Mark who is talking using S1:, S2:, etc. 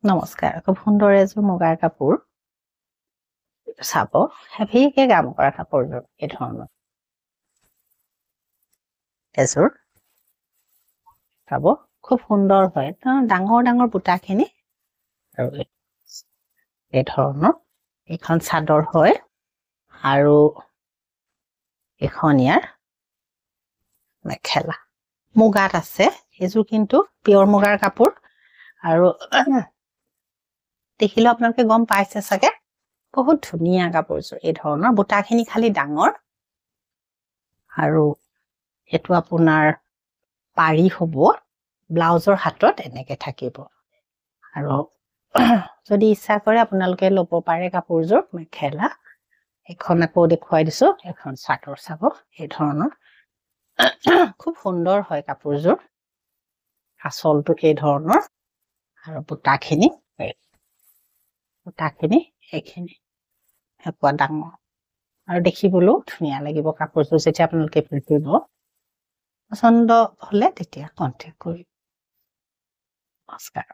S1: নমস্কাৰ খুব সুন্দৰ এযোৰ মুগাৰ কাপোৰ চাব হেভিকে কাম কৰা কাপোৰযোৰ এই ধৰণৰ এযোৰ চাব খুব সুন্দৰ হয় ডাঙৰ ডাঙৰ বুটাখিনি আৰু এই ধৰণৰ এখন চাদৰ হয় আৰু এখন ইয়াৰ মেখেলা মুগাত আছে এযোৰ কিন্তু পিয়ৰ মুগাৰ কাপোৰ আৰু দেখিলে আপোনালোকে গম পাইছে চাগে বহুত ধুনীয়া কাপোৰযোৰ এই ধৰণৰ বুটাখিনি খালি ডাঙৰ আৰু এটো আপোনাৰ পাৰি হ'ব ব্লাউজৰ হাতত এনেকে থাকিব আৰু যদি ইচ্ছা কৰে আপোনালোকে ল'ব পাৰে কাপোৰযোৰ মেখেলা এখন আকৌ দেখুৱাই দিছো এখন চাদৰ চাব এই ধৰণৰ খুব সুন্দৰ হয় কাপোৰযোৰ আঁচলটো এই ধৰণৰ আৰু বুটাখিনি এইখিনি হেপা ডাঙৰ আৰু দেখিবলৈও ধুনীয়া লাগিব কাপোৰযোৰ যেতিয়া আপোনালোকে পিন্ধিব পছন্দ হলে তেতিয়া কন্টেক্ট কৰিব নমস্কাৰ